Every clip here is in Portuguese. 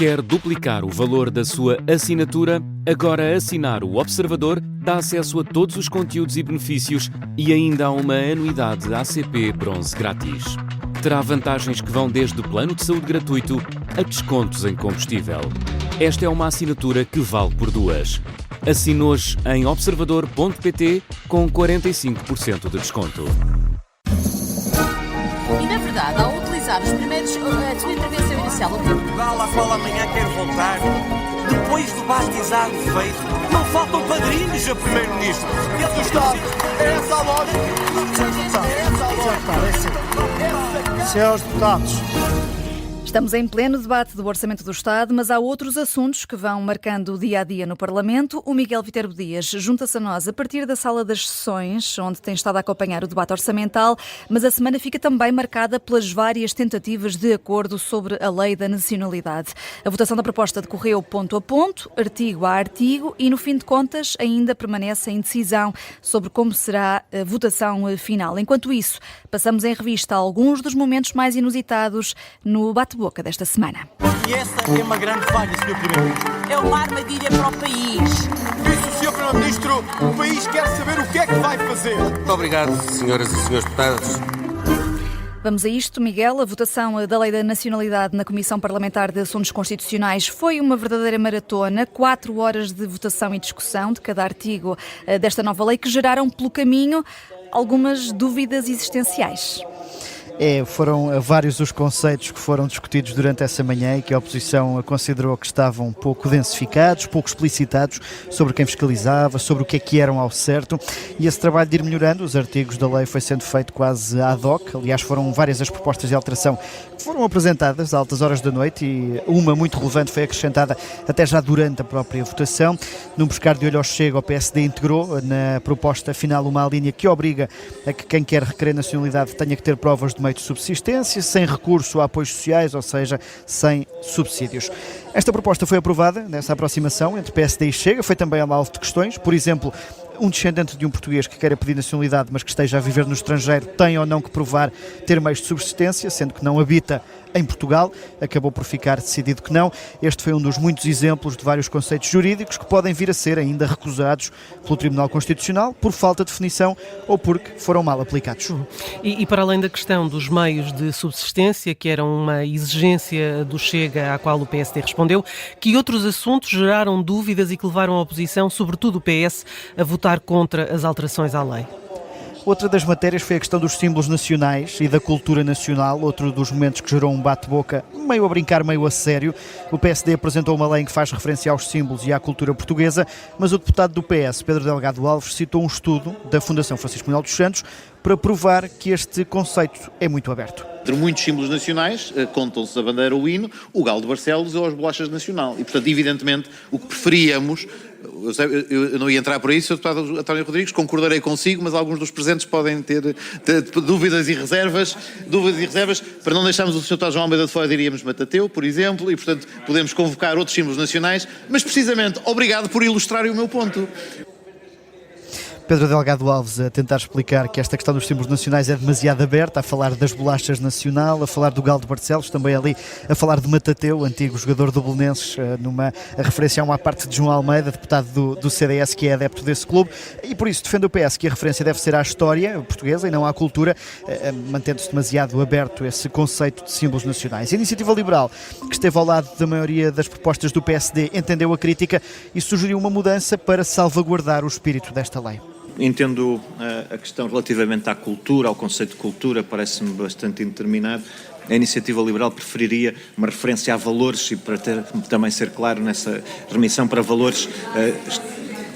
Quer duplicar o valor da sua assinatura? Agora assinar o Observador dá acesso a todos os conteúdos e benefícios e ainda há uma anuidade ACP Bronze grátis. Terá vantagens que vão desde plano de saúde gratuito a descontos em combustível. Esta é uma assinatura que vale por duas. Assine hoje em observador.pt com 45% de desconto. E na verdade, ao utilizar os primeiros, a sua intervenção inicial, Portugal, à qual amanhã quer voltar, depois do batizado feito, não faltam padrinhos a Primeiro-Ministro. E a Estado, é essa a lógica. Senhores deputados, estamos em pleno debate do Orçamento do Estado, mas há outros assuntos que vão marcando o dia-a-dia no Parlamento. O Miguel Viterbo Dias junta-se a nós a partir da sala das sessões, onde tem estado a acompanhar o debate orçamental, mas a semana fica também marcada pelas várias tentativas de acordo sobre a lei da nacionalidade. A votação da proposta decorreu ponto a ponto, artigo a artigo, e no fim de contas ainda permanece a indecisão sobre como será a votação final. Enquanto isso, passamos em revista alguns dos momentos mais inusitados no bate-boca desta semana. E essa é uma grande falha, Sr. Primeiro-Ministro. é uma armadilha para o país. Disse o Sr. Primeiro-Ministro, o país quer saber o que é que vai fazer. Muito obrigado, senhoras e senhores deputados. Vamos a isto, Miguel. A votação da Lei da Nacionalidade na Comissão Parlamentar de Assuntos Constitucionais foi uma verdadeira maratona. 4 horas de votação e discussão de cada artigo desta nova lei que geraram pelo caminho algumas dúvidas existenciais. Foram vários os conceitos que foram discutidos durante essa manhã e que a oposição considerou que estavam pouco densificados, pouco explicitados sobre quem fiscalizava, sobre o que eram ao certo, e esse trabalho de ir melhorando os artigos da lei foi sendo feito quase ad hoc. Aliás, foram várias as propostas de alteração que foram apresentadas a altas horas da noite e uma muito relevante foi acrescentada até já durante a própria votação. Num buscar de olho ao Chega, o PSD integrou na proposta final uma linha que obriga a que quem quer requerer nacionalidade tenha que ter provas de meio de subsistência, sem recurso a apoios sociais, ou seja, sem subsídios. Esta proposta foi aprovada nessa aproximação entre PSD e Chega, foi também alvo de questões, por exemplo, um descendente de um português que queira pedir nacionalidade, mas que esteja a viver no estrangeiro, tem ou não que provar ter meios de subsistência, sendo que não habita em Portugal. Acabou por ficar decidido que não. Este foi um dos muitos exemplos de vários conceitos jurídicos que podem vir a ser ainda recusados pelo Tribunal Constitucional por falta de definição ou porque foram mal aplicados. E para além da questão dos meios de subsistência, que eram uma exigência do Chega à qual o PSD respondeu, que outros assuntos geraram dúvidas e que levaram a oposição, sobretudo o PS, a votar contra as alterações à lei? Outra das matérias foi a questão dos símbolos nacionais e da cultura nacional, outro dos momentos que gerou um bate-boca, meio a brincar, meio a sério. O PSD apresentou uma lei em que faz referência aos símbolos e à cultura portuguesa, mas o deputado do PS, Pedro Delgado Alves, citou um estudo da Fundação Francisco Manuel dos Santos para provar que este conceito é muito aberto. Entre muitos símbolos nacionais, contam-se a bandeira, o hino, o galo de Barcelos ou as bolachas nacional. E, portanto, evidentemente, o que preferíamos, eu não ia entrar por isso, o deputado António Rodrigues, concordarei consigo, mas alguns dos presentes podem ter dúvidas e reservas, para não deixarmos o Sr. Deputado João Almeida de fora, diríamos Matateu, por exemplo, e, portanto, podemos convocar outros símbolos nacionais, mas, precisamente, obrigado por ilustrarem o meu ponto. Pedro Delgado Alves a tentar explicar que esta questão dos símbolos nacionais é demasiado aberta, a falar das bolachas nacional, a falar do galo de Barcelos, também ali a falar de Matateu, antigo jogador do Belenenses, a referência a uma parte de João Almeida, deputado do CDS, que é adepto desse clube, e por isso defende o PS que a referência deve ser à história portuguesa e não à cultura, mantendo-se demasiado aberto esse conceito de símbolos nacionais. A Iniciativa Liberal, que esteve ao lado da maioria das propostas do PSD, entendeu a crítica e sugeriu uma mudança para salvaguardar o espírito desta lei. Entendo a questão relativamente à cultura, ao conceito de cultura, parece-me bastante indeterminado. A Iniciativa Liberal preferiria uma referência a valores e, para também ser claro nessa remissão para valores,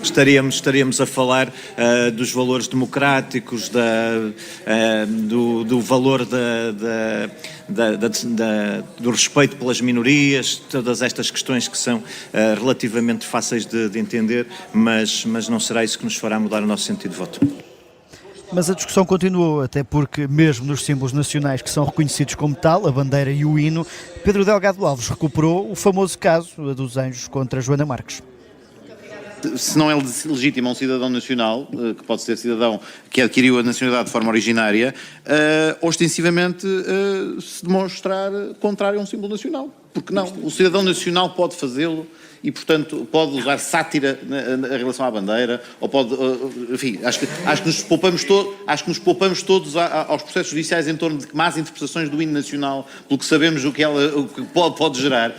estaríamos a falar dos valores democráticos, do valor do respeito pelas minorias, todas estas questões que são relativamente fáceis de entender, mas não será isso que nos fará mudar o nosso sentido de voto. Mas a discussão continuou, até porque mesmo nos símbolos nacionais que são reconhecidos como tal, a bandeira e o hino, Pedro Delgado Alves recuperou o famoso caso dos Anjos contra Joana Marques. Se não é legítimo a um cidadão nacional, que pode ser cidadão que adquiriu a nacionalidade de forma originária, ostensivamente se demonstrar contrário a um símbolo nacional. Porque não? O cidadão nacional pode fazê-lo e, portanto, pode usar sátira em relação à bandeira, ou pode, enfim, acho que nos poupamos todos aos processos judiciais em torno de más interpretações do hino nacional, pelo que sabemos o que pode gerar.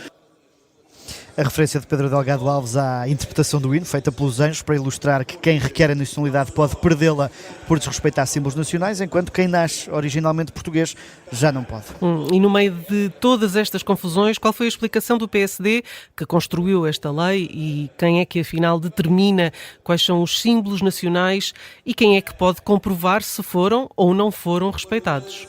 A referência de Pedro Delgado Alves à interpretação do hino, feita pelos anjos, para ilustrar que quem requer a nacionalidade pode perdê-la por desrespeitar símbolos nacionais, enquanto quem nasce originalmente português já não pode. E no meio de todas estas confusões, qual foi a explicação do PSD que construiu esta lei e quem é que afinal determina quais são os símbolos nacionais e quem é que pode comprovar se foram ou não foram respeitados?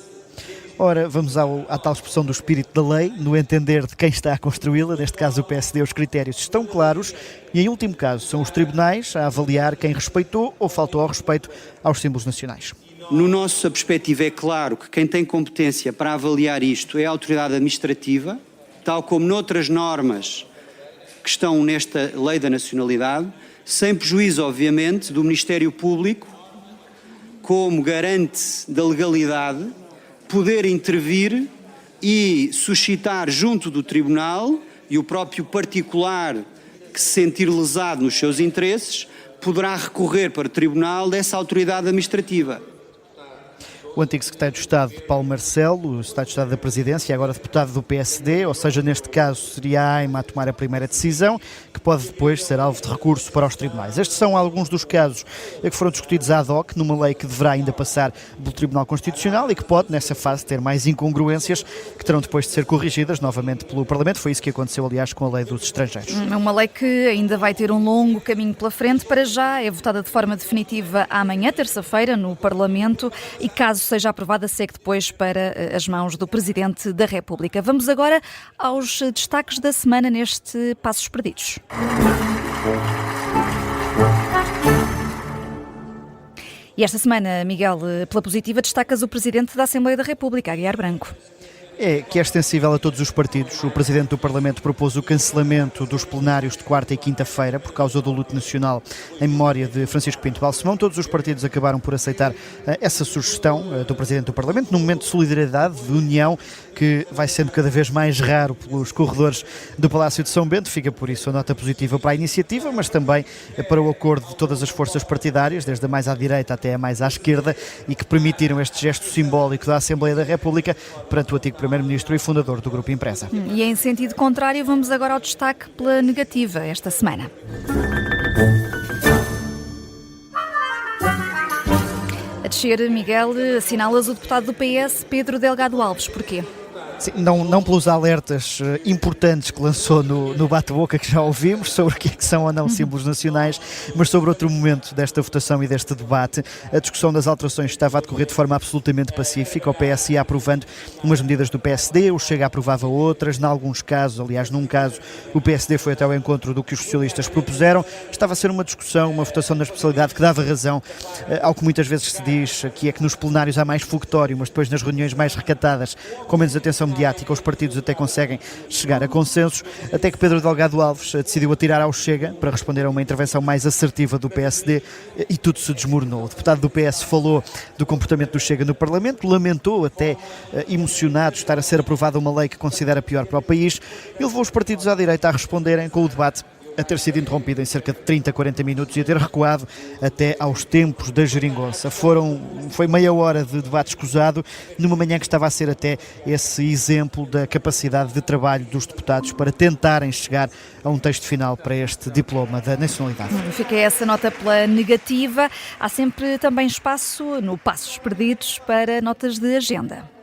Ora, vamos à tal expressão do espírito da lei, no entender de quem está a construí-la, neste caso o PSD, os critérios estão claros e, em último caso, são os tribunais a avaliar quem respeitou ou faltou ao respeito aos símbolos nacionais. No nossa perspectiva é claro que quem tem competência para avaliar isto é a autoridade administrativa, tal como noutras normas que estão nesta lei da nacionalidade, sem prejuízo, obviamente, do Ministério Público, como garante da legalidade, poder intervir e suscitar junto do Tribunal, e o próprio particular que se sentir lesado nos seus interesses poderá recorrer para o Tribunal dessa autoridade administrativa. O antigo secretário de Estado, Paulo Marcelo, o secretário de Estado da Presidência, agora deputado do PSD, ou seja, neste caso seria a AIMA a tomar a primeira decisão, que pode depois ser alvo de recurso para os tribunais. Estes são alguns dos casos que foram discutidos ad hoc numa lei que deverá ainda passar pelo Tribunal Constitucional e que pode, nessa fase, ter mais incongruências que terão depois de ser corrigidas novamente pelo Parlamento. Foi isso que aconteceu, aliás, com a lei dos estrangeiros. É uma lei que ainda vai ter um longo caminho pela frente. Para já é votada de forma definitiva amanhã, terça-feira, no Parlamento, e caso seja aprovada, segue depois para as mãos do Presidente da República. Vamos agora aos destaques da semana neste Passos Perdidos. E esta semana, Miguel, pela positiva, destacas o Presidente da Assembleia da República, Aguiar Branco. É que é extensível a todos os partidos. O Presidente do Parlamento propôs o cancelamento dos plenários de quarta e quinta-feira por causa do luto nacional em memória de Francisco Pinto Balsemão. Todos os partidos acabaram por aceitar essa sugestão do Presidente do Parlamento, num momento de solidariedade, de união, que vai sendo cada vez mais raro pelos corredores do Palácio de São Bento. Fica por isso a nota positiva para a iniciativa, mas também para o acordo de todas as forças partidárias, desde a mais à direita até a mais à esquerda, e que permitiram este gesto simbólico da Assembleia da República perante o antigo Primeiro-Ministro e fundador do Grupo Impresa. E em sentido contrário, vamos agora ao destaque pela negativa esta semana. A descer, Miguel, assinalas o deputado do PS, Pedro Delgado Alves. Porquê? Sim, não pelos alertas importantes que lançou no bate-boca que já ouvimos sobre o que são ou não símbolos nacionais, mas sobre outro momento desta votação e deste debate. A discussão das alterações estava a decorrer de forma absolutamente pacífica. O PS ia aprovando umas medidas do PSD, o Chega aprovava outras. Em alguns casos, aliás, num caso, o PSD foi até ao encontro do que os socialistas propuseram. Estava a ser uma discussão, uma votação na especialidade que dava razão ao que muitas vezes se diz, que é que nos plenários há mais fogotório, mas depois nas reuniões mais recatadas, com menos atenção mediática, os partidos até conseguem chegar a consensos, até que Pedro Delgado Alves decidiu atirar ao Chega para responder a uma intervenção mais assertiva do PSD e tudo se desmoronou. O deputado do PS falou do comportamento do Chega no Parlamento, lamentou até emocionado estar a ser aprovada uma lei que considera pior para o país e levou os partidos à direita a responderem com o debate a ter sido interrompido em cerca de 30, 40 minutos e a ter recuado até aos tempos da geringonça. Foi meia hora de debate escusado, numa manhã que estava a ser até esse exemplo da capacidade de trabalho dos deputados para tentarem chegar a um texto final para este diploma da nacionalidade. Fica essa nota pela negativa. Há sempre também espaço no Passos Perdidos para notas de agenda.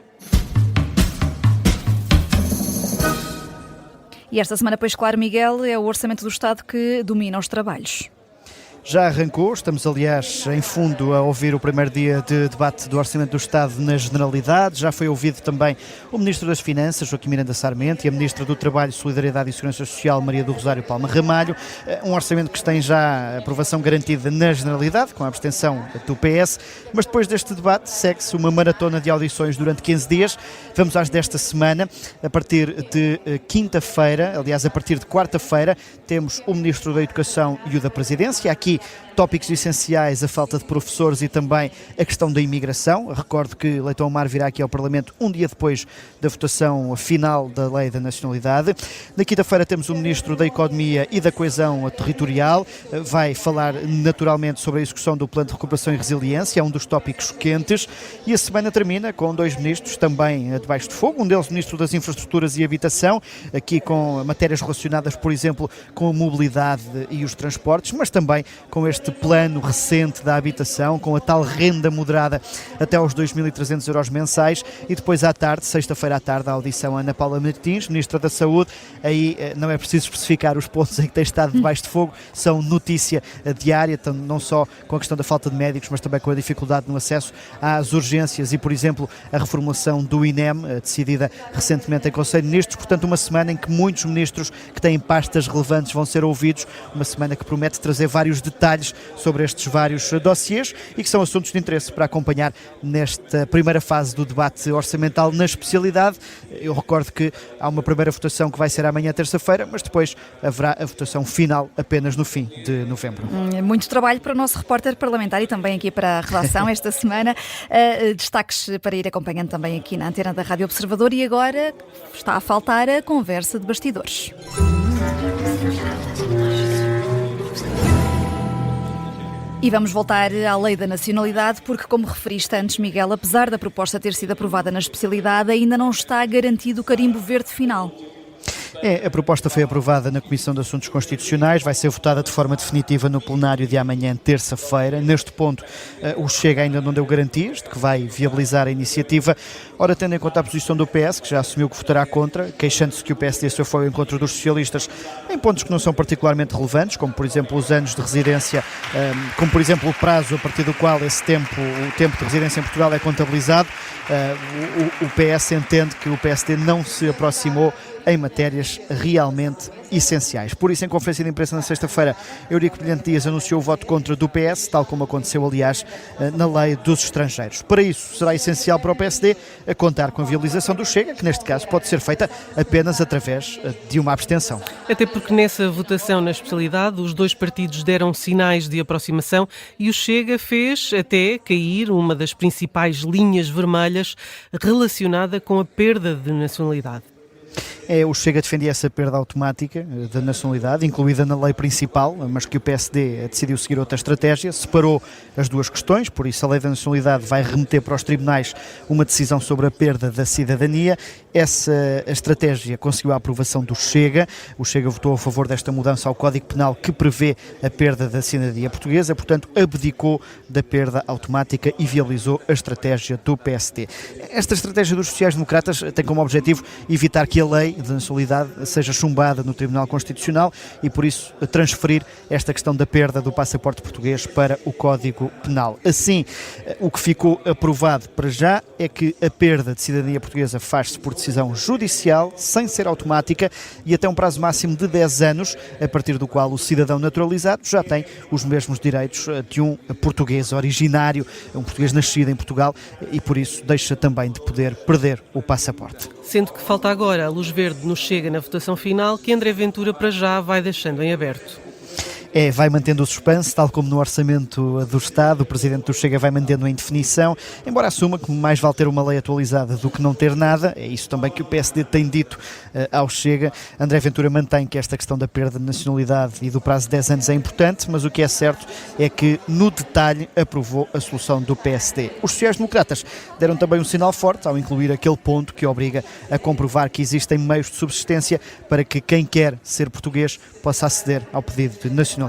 E esta semana, pois claro, Miguel, é o Orçamento do Estado que domina os trabalhos. Já arrancou, estamos aliás em fundo a ouvir o primeiro dia de debate do Orçamento do Estado na Generalidade. Já foi ouvido também o Ministro das Finanças, Joaquim Miranda Sarmento, e a Ministra do Trabalho, Solidariedade e Segurança Social, Maria do Rosário Palma Ramalho. Um orçamento que tem já aprovação garantida na Generalidade, com a abstenção do PS, mas depois deste debate segue-se uma maratona de audições durante 15 dias. Vamos às desta semana, a partir de quinta-feira, aliás, a partir de quarta-feira, temos o Ministro da Educação e o da Presidência. Aqui aqui tópicos essenciais, a falta de professores e também a questão da imigração. Recordo que Leitão Amar virá aqui ao Parlamento um dia depois da votação final da Lei da Nacionalidade. Na quinta-feira temos o Ministro da Economia e da Coesão Territorial. Vai falar naturalmente sobre a execução do Plano de Recuperação e Resiliência, é um dos tópicos quentes. E a semana termina com 2 ministros também debaixo de fogo. Um deles, Ministro das Infraestruturas e Habitação, aqui com matérias relacionadas, por exemplo, com a mobilidade e os transportes, mas também com este plano recente da habitação, com a tal renda moderada até aos 2.300 euros mensais. E depois à tarde, sexta-feira à tarde, a audição a Ana Paula Martins, Ministra da Saúde. Aí não é preciso especificar os pontos em que tem estado debaixo de fogo, são notícia diária, não só com a questão da falta de médicos, mas também com a dificuldade no acesso às urgências e, por exemplo, a reformulação do INEM, decidida recentemente em Conselho de Ministros. Portanto, uma semana em que muitos ministros que têm pastas relevantes vão ser ouvidos, uma semana que promete trazer vários detalhes sobre estes vários dossiês e que são assuntos de interesse para acompanhar nesta primeira fase do debate orçamental na especialidade. Eu recordo que há uma primeira votação que vai ser amanhã, terça-feira, mas depois haverá a votação final apenas no fim de novembro. Muito trabalho para o nosso repórter parlamentar e também aqui para a redação esta semana. Destaques para ir acompanhando também aqui na antena da Rádio Observador. E agora está a faltar a conversa de bastidores. E vamos voltar à Lei da Nacionalidade, porque, como referiste antes, Miguel, apesar da proposta ter sido aprovada na especialidade, ainda não está garantido o carimbo verde final. A proposta foi aprovada na Comissão de Assuntos Constitucionais, vai ser votada de forma definitiva no plenário de amanhã, terça-feira. Neste ponto, o Chega ainda não deu garantias de que vai viabilizar a iniciativa. Ora, tendo em conta a posição do PS, que já assumiu que votará contra, queixando-se que o PSD se foi ao encontro dos socialistas em pontos que não são particularmente relevantes, como por exemplo os anos de residência, como por exemplo o prazo a partir do qual o tempo de residência em Portugal é contabilizado, o PS entende que o PSD não se aproximou em matérias realmente essenciais. Por isso, em conferência de imprensa na sexta-feira, Eurico Brilhante Dias anunciou o voto contra do PS, tal como aconteceu, aliás, na lei dos estrangeiros. Para isso, será essencial para o PSD a contar com a viabilização do Chega, que neste caso pode ser feita apenas através de uma abstenção. Até porque nessa votação na especialidade, os 2 partidos deram sinais de aproximação e o Chega fez até cair uma das principais linhas vermelhas relacionada com a perda de nacionalidade. O Chega defendia essa perda automática da nacionalidade, incluída na lei principal, mas que o PSD decidiu seguir outra estratégia, separou as duas questões, por isso a lei da nacionalidade vai remeter para os tribunais uma decisão sobre a perda da cidadania. Essa estratégia conseguiu a aprovação do Chega. O Chega votou a favor desta mudança ao Código Penal que prevê a perda da cidadania portuguesa, portanto abdicou da perda automática e viabilizou a estratégia do PSD. Esta estratégia dos sociais-democratas tem como objetivo evitar que a lei de nacionalidade seja chumbada no Tribunal Constitucional e, por isso, transferir esta questão da perda do passaporte português para o Código Penal. Assim, o que ficou aprovado para já é que a perda de cidadania portuguesa faz-se por decisão judicial, sem ser automática e até um prazo máximo de 10 anos, a partir do qual o cidadão naturalizado já tem os mesmos direitos de um português originário, um português nascido em Portugal e, por isso, deixa também de poder perder o passaporte. Sendo que falta agora a luz verde no Chega na votação final, que André Ventura para já vai deixando em aberto. Vai mantendo o suspense, tal como no orçamento do Estado, o Presidente do Chega vai mantendo a indefinição, embora assuma que mais vale ter uma lei atualizada do que não ter nada. É isso também que o PSD tem dito ao Chega. André Ventura mantém que esta questão da perda de nacionalidade e do prazo de 10 anos é importante, mas o que é certo é que, no detalhe, aprovou a solução do PSD. Os sociais-democratas deram também um sinal forte ao incluir aquele ponto que obriga a comprovar que existem meios de subsistência para que quem quer ser português possa aceder ao pedido de nacionalidade.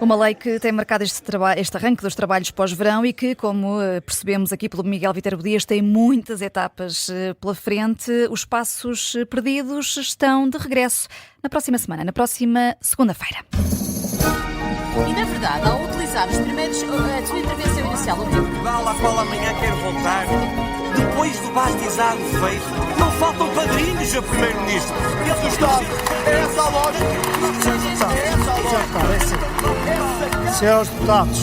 Uma lei que tem marcado este arranque dos trabalhos pós-verão e que, como percebemos aqui pelo Miguel Viterbo Dias, tem muitas etapas pela frente. Os passos perdidos estão de regresso na próxima semana, na próxima segunda-feira. E, na verdade, ao utilizar os primeiros a sua intervenção inicial, o Val à qual amanhã quero voltar, depois do batizado feito, não faltam padrinhos a primeiro-ministro. E Estado, é essa a lógica. É essa a lógica. Senhores deputados,